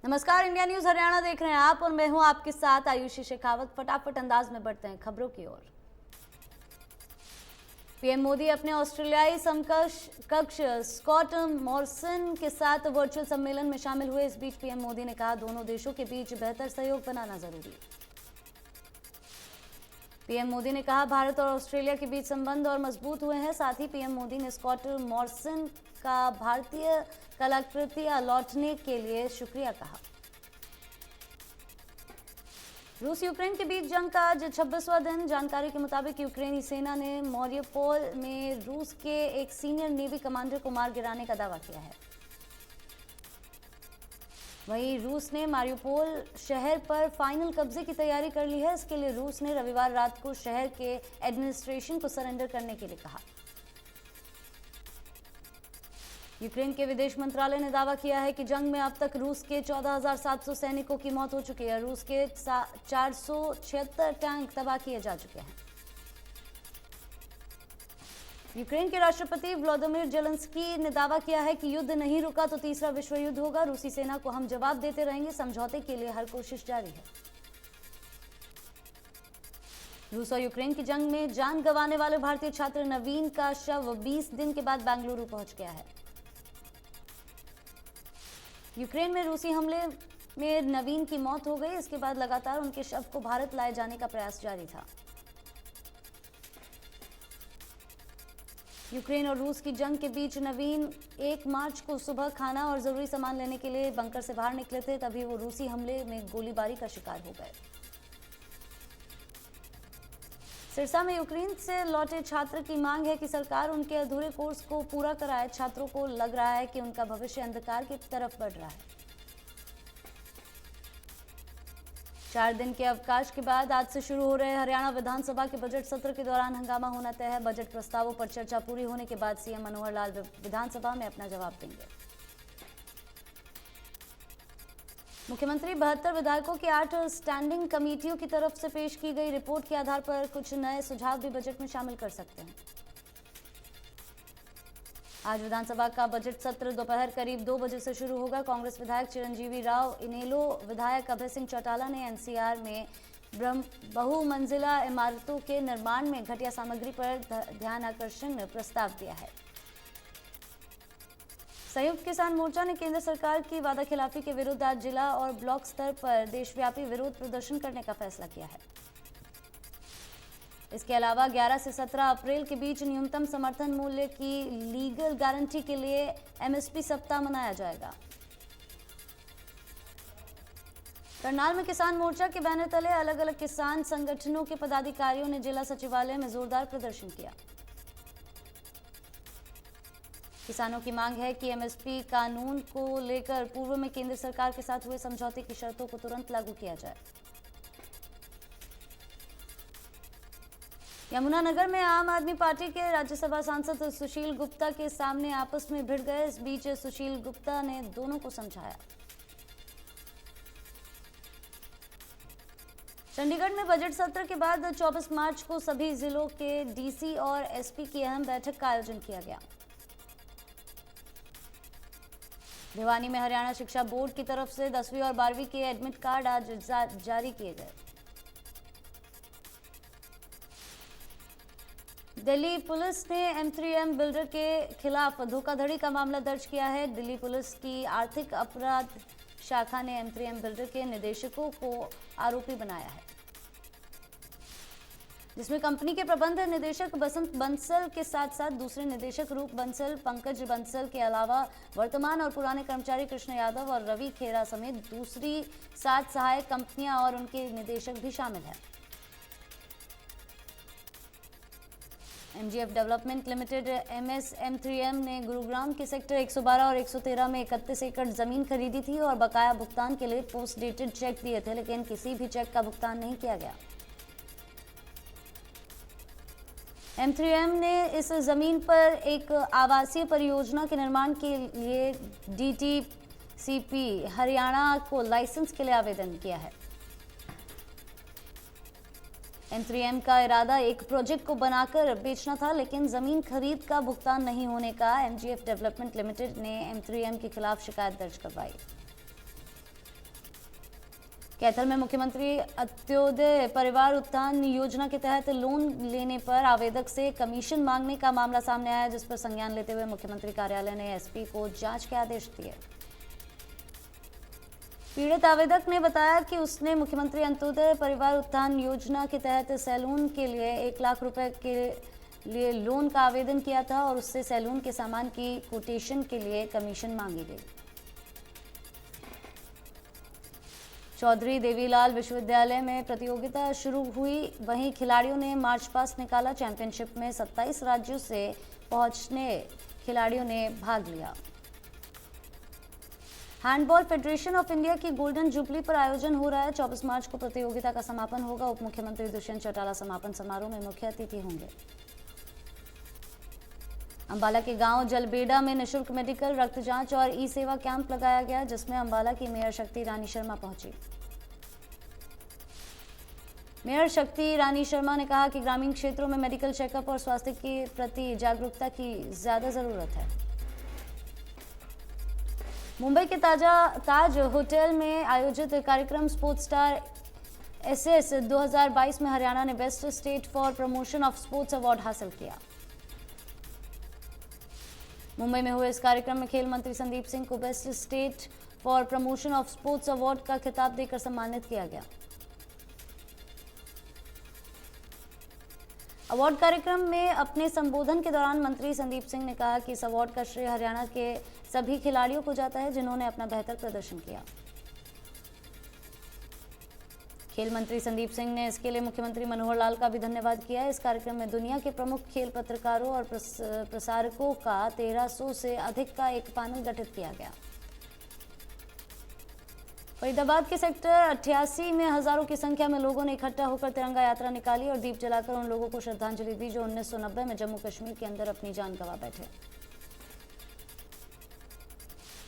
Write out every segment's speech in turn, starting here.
नमस्कार, India news Haryana देख रहे हैं आप और मैं हूं आपके साथ आयुषी शेखावत। फटाफट अंदाज में बढ़ते हैं खबरों की ओर। पीएम मोदी अपने ऑस्ट्रेलियाई समकक्ष स्कॉट मॉरिसन के साथ वर्चुअल सम्मेलन में शामिल हुए। इस बीच पीएम मोदी ने कहा, दोनों देशों के बीच बेहतर सहयोग बनाना जरूरी। पीएम मोदी ने कहा, भारत और ऑस्ट्रेलिया के बीच संबंध और मजबूत हुए हैं। साथ ही पीएम मोदी ने स्कॉट मॉरिसन का भारतीय कलाकृतियां लौटने के लिए शुक्रिया कहा। रूस यूक्रेन के बीच जंग का आज 26वां दिन। जानकारी के मुताबिक यूक्रेनी सेना ने मारियोपोल में रूस के एक सीनियर नेवी कमांडर को मार गिराने का दावा किया है। वहीं रूस ने मारियोपोल शहर पर फाइनल कब्जे की तैयारी कर ली है। इसके लिए रूस ने रविवार रात को शहर के एडमिनिस्ट्रेशन को सरेंडर करने के लिए कहा। यूक्रेन के विदेश मंत्रालय ने दावा किया है कि जंग में अब तक रूस के 14,700 सैनिकों की मौत हो चुकी है। रूस के 476 टैंक तबाह किए जा चुके हैं। यूक्रेन के राष्ट्रपति व्लादिमीर जेलेंस्की ने दावा किया है कि युद्ध नहीं रुका तो तीसरा विश्व युद्ध होगा। रूसी सेना को हम जवाब देते रहेंगे। समझौते के लिए हर कोशिश जारी है। रूस और यूक्रेन की जंग में जान गंवाने वाले भारतीय छात्र नवीन का शव 20 दिन के बाद बेंगलुरु पहुंच गया है। यूक्रेन में रूसी हमले में नवीन की मौत हो गई। इसके बाद लगातार उनके शव को भारत लाए जाने का प्रयास जारी था। यूक्रेन और रूस की जंग के बीच नवीन 1 मार्च को सुबह खाना और जरूरी सामान लेने के लिए बंकर से बाहर निकले थे। तभी वो रूसी हमले में गोलीबारी का शिकार हो गए। सिरसा में यूक्रेन से लौटे छात्र की मांग है कि सरकार उनके अधूरे कोर्स को पूरा कराए। छात्रों को लग रहा है कि उनका भविष्य अंधकार की तरफ बढ़ रहा है। 4 दिन के अवकाश के बाद आज से शुरू हो रहे हरियाणा विधानसभा के बजट सत्र के दौरान हंगामा होना तय है। बजट प्रस्तावों पर चर्चा पूरी होने के बाद सीएम मनोहर लाल विधानसभा में अपना जवाब देंगे। मुख्यमंत्री 72 विधायकों की 8 स्टैंडिंग कमेटियों की तरफ से पेश की गई रिपोर्ट के आधार पर कुछ नए सुझाव भी बजट में शामिल कर सकते हैं। आज विधानसभा का बजट सत्र दोपहर करीब 2 बजे से शुरू होगा। कांग्रेस विधायक चिरंजीवी राव, इनेलो विधायक अभय सिंह चौटाला ने एनसीआर में बहुमंजिला इमारतों के निर्माण में घटिया सामग्री पर ध्यान आकर्षण प्रस्ताव दिया है। संयुक्त किसान मोर्चा ने केंद्र सरकार की वादाखिलाफी के विरुद्ध आज जिला और ब्लॉक स्तर पर देशव्यापी विरोध प्रदर्शन करने का फैसला किया है। इसके अलावा 11 से 17 अप्रैल के बीच न्यूनतम समर्थन मूल्य की लीगल गारंटी के लिए एमएसपी सप्ताह मनाया जाएगा। करनाल में किसान मोर्चा के बैनर तले अलग अलग किसान संगठनों के पदाधिकारियों ने जिला सचिवालय में जोरदार प्रदर्शन किया। किसानों की मांग है कि एमएसपी कानून को लेकर पूर्व में केंद्र सरकार के साथ हुए समझौते की शर्तों को तुरंत लागू किया जाए। यमुनानगर में आम आदमी पार्टी के राज्यसभा सांसद सुशील गुप्ता के सामने आपस में भिड़ गए। इस बीच सुशील गुप्ता ने दोनों को समझाया। चंडीगढ़ में बजट सत्र के बाद 24 मार्च को सभी जिलों के डीसी और एसपी की अहम बैठक का आयोजन किया गया। भिवानी में हरियाणा शिक्षा बोर्ड की तरफ से 10वीं और 12वीं के एडमिट कार्ड आज जारी किए गए। दिल्ली पुलिस ने M3M बिल्डर के खिलाफ धोखाधड़ी का मामला दर्ज किया है। दिल्ली पुलिस की आर्थिक अपराध शाखा ने M3M बिल्डर के निदेशकों को आरोपी बनाया है, जिसमें कंपनी के प्रबंध निदेशक बसंत बंसल के साथ साथ दूसरे निदेशक रूप बंसल, पंकज बंसल के अलावा वर्तमान और पुराने कर्मचारी कृष्ण यादव और रवि खेरा समेत दूसरी 7 सहायक कंपनियां और उनके निदेशक भी शामिल हैं। MGF डेवलपमेंट लिमिटेड M3M ने गुरुग्राम के सेक्टर 112 और 113 में 31 एकड़ जमीन खरीदी थी और बकाया भुगतान के लिए पोस्ट डेटेड चेक दिए थे, लेकिन किसी भी चेक का भुगतान नहीं किया गया। M3M ने इस जमीन पर एक आवासीय परियोजना के निर्माण के लिए DTCP हरियाणा को लाइसेंस के लिए आवेदन किया है। M3M का इरादा एक प्रोजेक्ट को बनाकर बेचना था, लेकिन जमीन खरीद का भुगतान नहीं होने का MGF डेवलपमेंट लिमिटेड ने M3M के खिलाफ शिकायत दर्ज करवाई। कैथल में मुख्यमंत्री अंत्योदय परिवार उत्थान योजना के तहत लोन लेने पर आवेदक से कमीशन मांगने का मामला सामने आया, जिस पर संज्ञान लेते हुए मुख्यमंत्री कार्यालय ने एसपी को जांच के आदेश दिए। पीड़ित आवेदक ने बताया कि उसने मुख्यमंत्री अंत्योदय परिवार उत्थान योजना के तहत सैलून के लिए 1 लाख रुपए के लिए लोन का आवेदन किया था और उससे सैलून के सामान की कोटेशन के लिए कमीशन मांगी गई। चौधरी देवीलाल विश्वविद्यालय में प्रतियोगिता शुरू हुई, वहीं खिलाड़ियों ने मार्च पास्ट निकाला। चैंपियनशिप में 27 राज्यों से पहुंचने खिलाड़ियों ने भाग लिया। हैंडबॉल फेडरेशन ऑफ इंडिया की गोल्डन जुबली पर आयोजन हो रहा है। 24 मार्च को प्रतियोगिता का समापन होगा। उप मुख्यमंत्री दुष्यंत चौटाला समापन समारोह में मुख्य अतिथि होंगे। अंबाला के गांव जलबेड़ा में निःशुल्क मेडिकल, रक्त जांच और ई सेवा कैंप लगाया गया, जिसमें अंबाला की मेयर शक्ति रानी शर्मा पहुंची। मेयर शक्ति रानी शर्मा ने कहा कि ग्रामीण क्षेत्रों में मेडिकल चेकअप और स्वास्थ्य के प्रति जागरूकता की ज्यादा जरूरत है। मुंबई के ताज होटल में आयोजित कार्यक्रम स्पोर्ट्स स्टार एसएस 2022 में हरियाणा ने best state for promotion of sports award हासिल किया। मुंबई में हुए इस कार्यक्रम में खेल मंत्री संदीप सिंह को best state for promotion of sports award का खिताब देकर सम्मानित किया गया। अवार्ड कार्यक्रम में अपने संबोधन के दौरान मंत्री संदीप सिंह ने कहा कि इस अवार्ड का श्रेय हरियाणा के सभी खिलाड़ियों को जाता है, जिन्होंने अपना बेहतर प्रदर्शन किया। खेल मंत्री संदीप सिंह ने इसके लिए मुख्यमंत्री मनोहर लाल का भी धन्यवाद किया। इस कार्यक्रम में दुनिया के प्रमुख खेल पत्रकारों और प्रसारकों का 1300 से अधिक का एक पैनल गठित किया गया। फरीदाबाद के सेक्टर 88 में हजारों की संख्या में लोगों ने इकट्ठा होकर तिरंगा यात्रा निकाली और दीप जलाकर उन लोगों को श्रद्धांजलि दी जो 1990 में जम्मू कश्मीर के अंदर अपनी जान गंवा बैठे।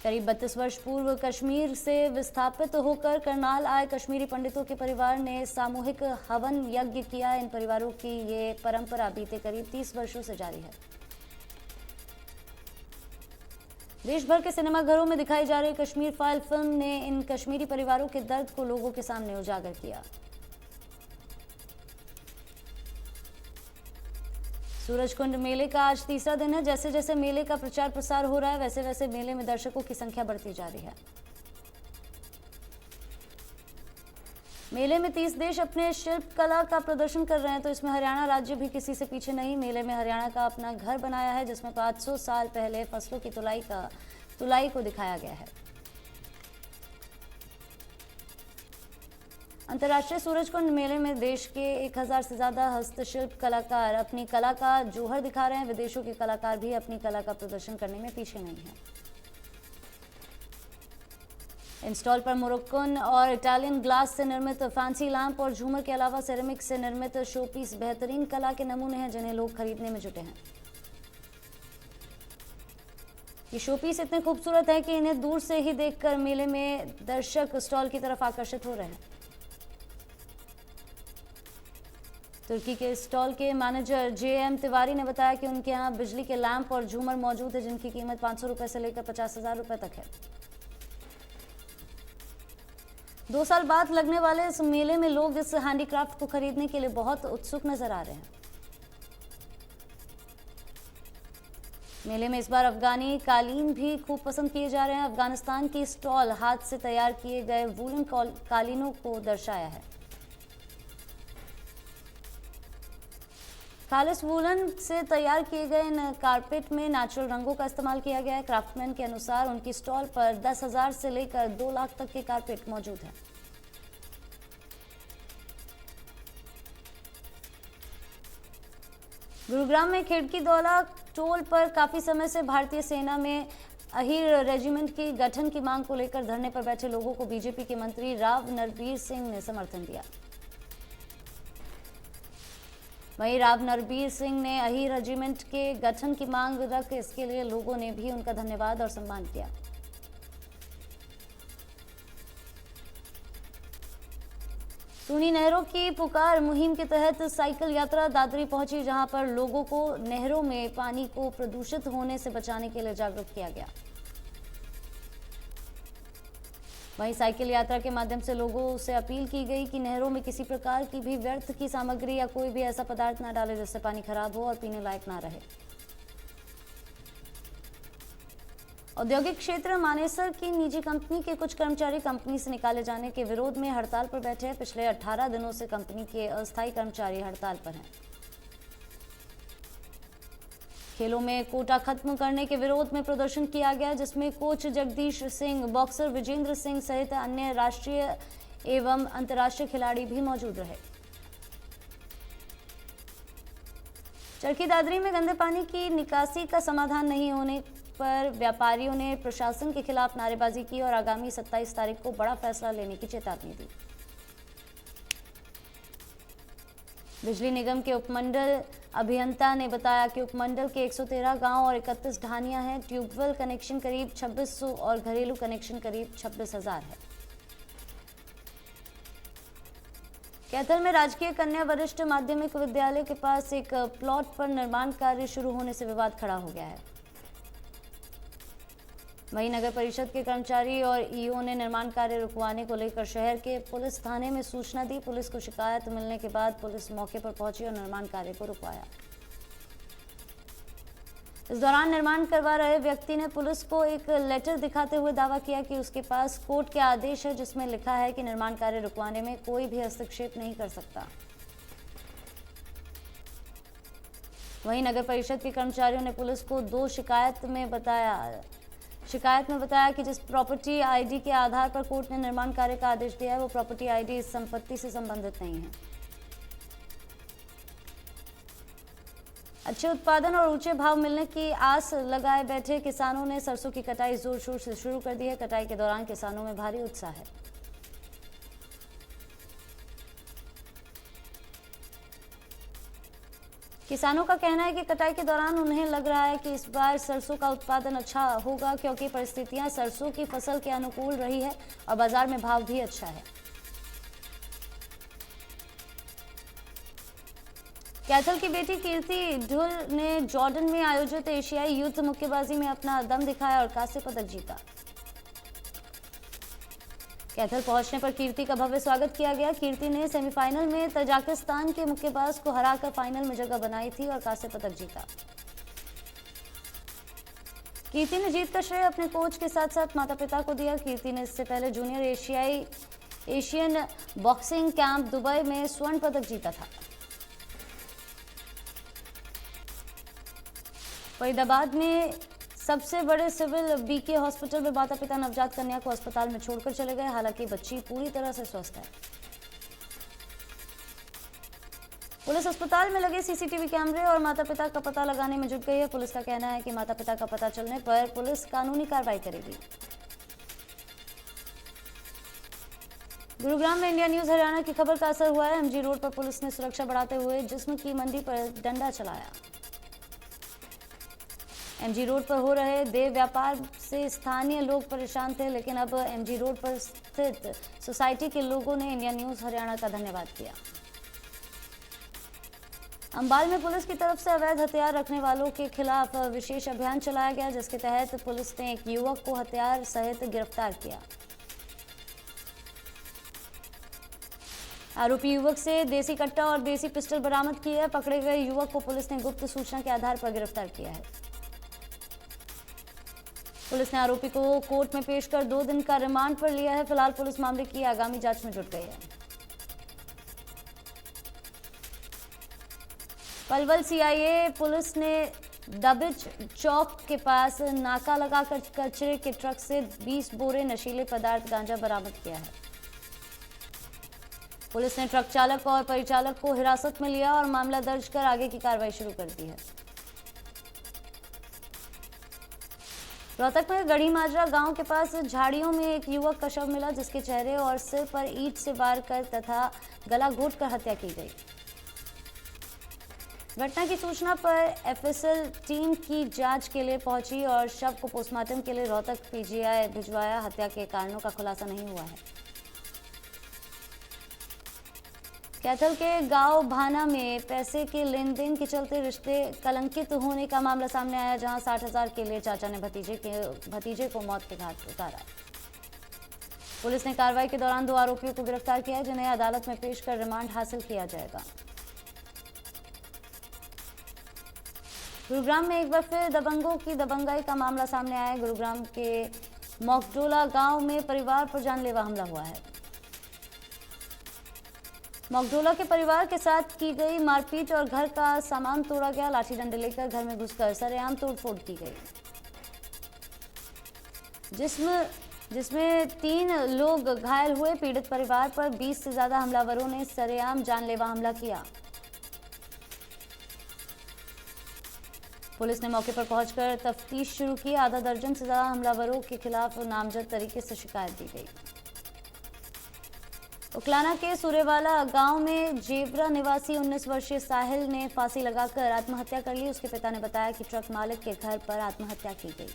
करीब 32 वर्ष पूर्व कश्मीर से विस्थापित होकर करनाल आए कश्मीरी पंडितों के परिवार ने सामूहिक हवन यज्ञ किया। इन परिवारों की ये परंपरा बीते करीब 30 वर्षों से जारी है। देश भर के सिनेमाघरों में दिखाई जा रही कश्मीर फाइल फिल्म ने इन कश्मीरी परिवारों के दर्द को लोगों के सामने उजागर किया। सूरजकुंड मेले का आज तीसरा दिन है। जैसे जैसे मेले का प्रचार प्रसार हो रहा है, वैसे वैसे मेले में दर्शकों की संख्या बढ़ती जा रही है। मेले में 30 देश अपने शिल्प कला का प्रदर्शन कर रहे हैं, तो इसमें हरियाणा राज्य भी किसी से पीछे नहीं। मेले में हरियाणा का अपना घर बनाया है, जिसमें 500 साल पहले फसलों की तुलाई को दिखाया गया है। अंतर्राष्ट्रीय सूरजकुंड मेले में देश के 1000 से ज्यादा हस्तशिल्प कलाकार अपनी कला का जौहर दिखा रहे हैं। विदेशों के कलाकार भी अपनी कला का प्रदर्शन करने में पीछे नहीं हैं। इन स्टॉल पर मोरक्कन और इटालियन ग्लास से निर्मित फैंसी लैंप और झूमर के अलावा सेरेमिक से निर्मित शोपीस बेहतरीन कला के नमूने हैं, जिन्हें लोग खरीदने में जुटे हैं। ये शोपीस इतने खूबसूरत है कि इन्हें दूर से ही देखकर मेले में दर्शक स्टॉल की तरफ आकर्षित हो रहे हैं। तुर्की के स्टॉल के मैनेजर जेएम तिवारी ने बताया कि उनके यहाँ बिजली के लैंप और झूमर मौजूद है, जिनकी कीमत 500 रुपए से लेकर 50,000 रुपए तक है। 2 साल बाद लगने वाले इस मेले में लोग इस हैंडीक्राफ्ट को खरीदने के लिए बहुत उत्सुक नजर आ रहे हैं। मेले में इस बार अफगानी कालीन भी खूब पसंद किए जा रहे हैं। अफगानिस्तान की स्टॉल हाथ से तैयार किए गए वूलन कालीनों को दर्शाया है। खालिस वूलन से तैयार किए गए इन कारपेट में नेचुरल रंगों का इस्तेमाल किया गया है। क्राफ्टमैन के अनुसार उनकी स्टॉल पर 10,000 से लेकर 2 लाख तक के कारपेट मौजूद हैं। गुरुग्राम में खिड़की दौला टोल पर काफी समय से भारतीय सेना में अहीर रेजिमेंट की गठन की मांग को लेकर धरने पर बैठे लोगों को बीजेपी के मंत्री राव नरबीर सिंह ने समर्थन दिया। वहीं राव नरबीर सिंह ने अहीर रेजिमेंट के गठन की मांग रख इसके लिए लोगों ने भी उनका धन्यवाद और सम्मान किया। सूनी नहरों की पुकार मुहिम के तहत साइकिल यात्रा दादरी पहुंची, जहां पर लोगों को नहरों में पानी को प्रदूषित होने से बचाने के लिए जागरूक किया गया। वहीं साइकिल यात्रा के माध्यम से लोगों से अपील की गई कि नहरों में किसी प्रकार की भी व्यर्थ की सामग्री या कोई भी ऐसा पदार्थ न डाले जिससे पानी खराब हो और पीने लायक ना रहे। औद्योगिक क्षेत्र मानेसर की निजी कंपनी के कुछ कर्मचारी कंपनी से निकाले जाने के विरोध में हड़ताल पर बैठे हैं। पिछले 18 दिनों से कंपनी के अस्थायी कर्मचारी हड़ताल पर हैं। खेलों में कोटा खत्म करने के विरोध में प्रदर्शन किया गया, जिसमें कोच जगदीश सिंह, बॉक्सर विजेंद्र सिंह सहित अन्य राष्ट्रीय एवं अंतर्राष्ट्रीय खिलाड़ी भी मौजूद रहे। चरखी दादरी में गंदे पानी की निकासी का समाधान नहीं होने पर व्यापारियों ने प्रशासन के खिलाफ नारेबाजी की और आगामी 27 तारीख को बड़ा फैसला लेने की चेतावनी दी। बिजली निगम के उपमंडल अभियंता ने बताया कि उपमंडल के 113 गांव और 31 ढानियां हैं। ट्यूबवेल कनेक्शन करीब 2600 और घरेलू कनेक्शन करीब 26,000 है। कैथल में राजकीय कन्या वरिष्ठ माध्यमिक विद्यालय के पास एक प्लॉट पर निर्माण कार्य शुरू होने से विवाद खड़ा हो गया है। वहीं नगर परिषद के कर्मचारी और ईओ ने निर्माण कार्य रुकवाने को लेकर शहर के पुलिस थाने में सूचना दी। पुलिस को शिकायत मिलने के बाद पुलिस मौके पर पहुंची और निर्माण कार्य को रुकवाया। इस दौरान निर्माण करवा रहे व्यक्ति ने पुलिस को एक लेटर दिखाते हुए दावा किया कि उसके पास कोर्ट के आदेश है जिसमें लिखा है कि निर्माण कार्य रुकवाने में कोई भी हस्तक्षेप नहीं कर सकता। वहीं नगर परिषद के कर्मचारियों ने पुलिस को शिकायत में बताया कि जिस प्रॉपर्टी आईडी के आधार पर कोर्ट ने निर्माण कार्य का आदेश दिया है वो प्रॉपर्टी आईडी इस संपत्ति से संबंधित नहीं है। अच्छे उत्पादन और ऊंचे भाव मिलने की आस लगाए बैठे किसानों ने सरसों की कटाई जोर शोर से शुरू कर दी है। कटाई के दौरान किसानों में भारी उत्साह है। किसानों का कहना है कि कटाई के दौरान उन्हें लग रहा है कि इस बार सरसों का उत्पादन अच्छा होगा, क्योंकि परिस्थितियां सरसों की फसल के अनुकूल रही है और बाजार में भाव भी अच्छा है। कैथल की बेटी कीर्ति ढुल ने जॉर्डन में आयोजित एशियाई युद्ध मुक्केबाजी में अपना दम दिखाया और कांस्य पदक जीता। कैथल पहुंचने पर कीर्ति का भव्य स्वागत किया गया। कीर्ति ने सेमीफाइनल में तजाकिस्तान के मुक्केबाज को हराकर फाइनल में जगह बनाई थी और कांस्य पदक जीता। कीर्ति ने जीत का श्रेय अपने कोच के साथ साथ माता पिता को दिया। कीर्ति ने इससे पहले junior Asian boxing camp Dubai में स्वर्ण पदक जीता था। फरीदाबाद में सबसे बड़े सिविल बीके हॉस्पिटल में माता पिता नवजात कन्या को अस्पताल में छोड़कर चले गए। हालांकि बच्ची पूरी तरह से स्वस्थ है। पुलिस अस्पताल में लगे सीसीटीवी कैमरे और माता पिता का पता लगाने में जुट गई है। पुलिस का कहना है कि माता पिता का पता चलने पर पुलिस कानूनी कार्रवाई करेगी। गुरुग्राम में इंडिया न्यूज हरियाणा की खबर का असर हुआ है। एमजी रोड पर पुलिस ने सुरक्षा बढ़ाते हुए जिस्म की मंडी पर डंडा चलाया। एमजी रोड पर हो रहे देह व्यापार से स्थानीय लोग परेशान थे, लेकिन अब एमजी रोड पर स्थित सोसाइटी के लोगों ने इंडिया न्यूज हरियाणा का धन्यवाद किया। अंबाल में पुलिस की तरफ से अवैध हथियार रखने वालों के खिलाफ विशेष अभियान चलाया गया, जिसके तहत पुलिस ने एक युवक को हथियार सहित गिरफ्तार किया। आरोपी युवक से देसी कट्टा और देसी पिस्टल बरामद की है। पकड़े गए युवक को पुलिस ने गुप्त सूचना के आधार पर गिरफ्तार किया है। पुलिस ने आरोपी को कोर्ट में पेश कर 2 दिन का रिमांड पर लिया है। फिलहाल पुलिस मामले की आगामी जांच में जुट गई है। पलवल सीआईए पुलिस ने दबिज चौक के पास नाका लगाकर कचरे के ट्रक से 20 बोरे नशीले पदार्थ गांजा बरामद किया है। पुलिस ने ट्रक चालक और परिचालक को हिरासत में लिया और मामला दर्ज कर आगे की कार्रवाई शुरू कर दी है। रोहतक में गढ़ी माजरा गांव के पास झाड़ियों में एक युवक का शव मिला, जिसके चेहरे और सिर पर ईंट से वार कर तथा गला घोंटकर हत्या की गई। घटना की सूचना पर एफएसएल टीम की जांच के लिए पहुंची और शव को पोस्टमार्टम के लिए रोहतक पीजीआई भिजवाया। हत्या के कारणों का खुलासा नहीं हुआ है। कैथल के गांव भाना में पैसे के लेन देन के चलते रिश्ते कलंकित होने का मामला सामने आया, जहां 60,000 के लिए चाचा ने भतीजे को मौत के घाट उतारा। पुलिस ने कार्रवाई के दौरान 2 आरोपियों को गिरफ्तार किया है, जिन्हें अदालत में पेश कर रिमांड हासिल किया जाएगा। गुरुग्राम में एक बार फिर दबंगों की दबंगाई का मामला सामने आया है। गुरुग्राम के मोकडोला गांव में परिवार पर जानलेवा हमला हुआ है। मोकडोला के परिवार के साथ की गई मारपीट और घर का सामान तोड़ा गया। लाठी डंडे लेकर घर में घुसकर सरेआम तोड़फोड़ की गई, जिसमें 3 लोग घायल हुए। पीड़ित परिवार पर 20 से ज्यादा हमलावरों ने सरेआम जानलेवा हमला किया। पुलिस ने मौके पर पहुंचकर तफ्तीश शुरू की। आधा दर्जन से ज्यादा हमलावरों के खिलाफ नामजद तरीके से शिकायत दी गई। उकलाना के सूर्यवाला गांव में जेवरा निवासी 19 वर्षीय साहिल ने फांसी लगाकर आत्महत्या कर ली। उसके पिता ने बताया कि ट्रक मालिक के घर पर आत्महत्या की गई।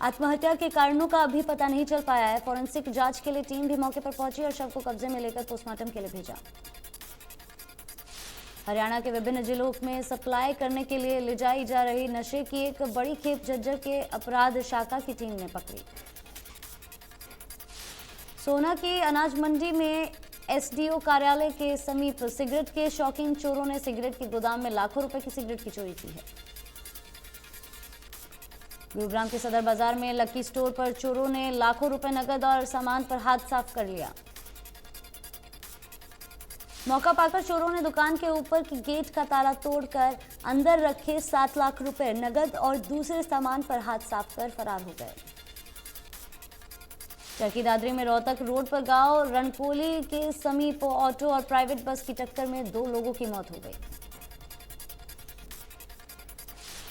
आत्महत्या के कारणों का अभी पता नहीं चल पाया है। फॉरेंसिक जांच के लिए टीम भी मौके पर पहुंची और शव को कब्जे में लेकर पोस्टमार्टम के लिए भेजा। हरियाणा के विभिन्न जिलों में सप्लाई करने के लिए ले जाई जा रही नशे की एक बड़ी खेप झज्जर के अपराध शाखा की टीम ने पकड़ी। सोना की अनाज मंडी में एसडीओ कार्यालय के समीप सिगरेट के शौकीन चोरों ने सिगरेट के गोदाम में लाखों रुपए की सिगरेट की चोरी की है। गुरुग्राम के सदर बाजार में लकी स्टोर पर चोरों ने लाखों रुपए नकद और सामान पर हाथ साफ कर लिया। मौका पाकर चोरों ने दुकान के ऊपर की गेट का ताला तोड़कर अंदर रखे 7 लाख रुपए नगद और दूसरे सामान पर हाथ साफ कर फरार हो गए। चरखी दादरी में रोहतक रोड पर गांव रणकोली के समीप ऑटो और प्राइवेट बस की टक्कर में 2 लोगों की मौत हो गई।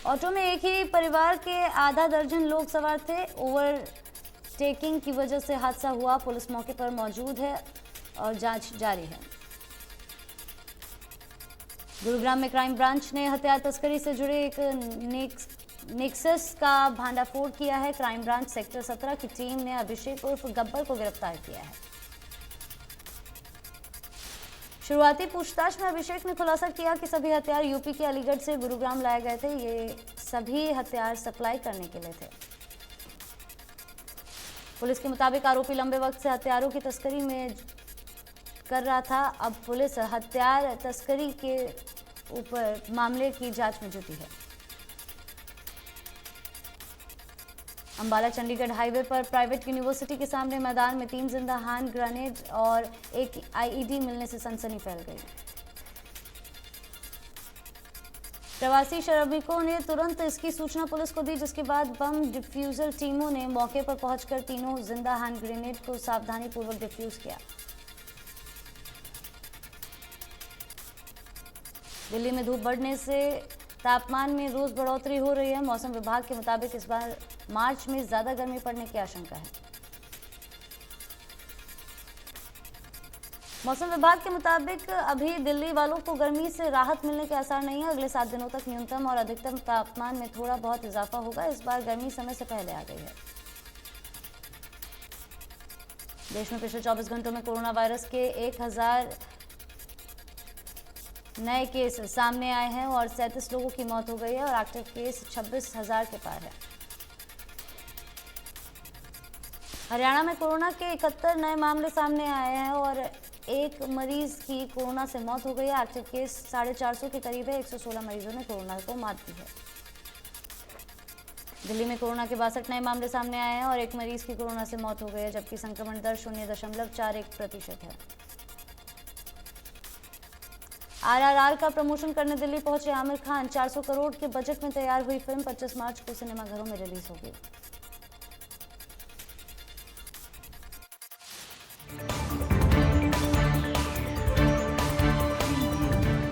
ऑटो में एक ही परिवार के आधा दर्जन लोग सवार थे। ओवरटेकिंग की वजह से हादसा हुआ। पुलिस मौके पर मौजूद है और जांच जारी है। गुरुग्राम में क्राइम ब्रांच ने हथियार तस्करी से जुड़े एक नेक्सस का भांडाफोड़ किया है। क्राइम ब्रांच सेक्टर 17 की टीम ने अभिषेक उर्फ गब्बर को गिरफ्तार किया है। शुरुआती पूछताछ में अभिषेक ने खुलासा किया कि सभी हथियार यूपी के अलीगढ़ से गुरुग्राम लाए गए थे। ये सभी हथियार सप्लाई करने के लिए थे। पुलिस के मुताबिक आरोपी लंबे वक्त से हथियारों की तस्करी में कर रहा था। अब पुलिस हथियार तस्करी के ऊपर मामले की जांच में जुटी है। अंबाला चंडीगढ़ हाईवे पर प्राइवेट यूनिवर्सिटी के सामने मैदान में 3 जिंदा हैंड ग्रेनेड और एक आईईडी मिलने से सनसनी फैल गई। प्रवासी श्रमिकों ने तुरंत इसकी सूचना पुलिस को दी, जिसके बाद बम डिफ्यूजर टीमों ने मौके पर पहुंचकर तीनों जिंदा हैंड ग्रेनेड को सावधानीपूर्वक डिफ्यूज किया। दिल्ली में धूप बढ़ने से तापमान में रोज बढ़ोतरी हो रही है। मौसम विभाग के मुताबिक इस बार मार्च में ज्यादा गर्मी पड़ने की आशंका है। मौसम विभाग के मुताबिक अभी दिल्ली वालों को गर्मी से राहत मिलने के आसार नहीं है। अगले 7 दिनों तक न्यूनतम और अधिकतम तापमान में थोड़ा बहुत इजाफा होगा। इस बार गर्मी समय से पहले आ गई है। देश में पिछले 24 घंटों में कोरोना वायरस के 1000 नए केस सामने आए हैं और 37 लोगों की मौत हो गई है और एक्टिव केस 26,000 के पार है। हरियाणा में कोरोना के 71 नए मामले सामने आए हैं और एक मरीज की कोरोना से मौत हो गई है। एक्टिव केस 450 के करीब है। 116 मरीजों ने कोरोना को मात दी है। दिल्ली में कोरोना के 62 नए मामले सामने आए हैं और एक मरीज की कोरोना से मौत हो गई है, जबकि संक्रमण दर 0.41% है। आरआरआर का प्रमोशन करने दिल्ली पहुंचे आमिर खान। 400 करोड़ के बजट में तैयार हुई फिल्म 25 मार्च को सिनेमाघरों में रिलीज होगी।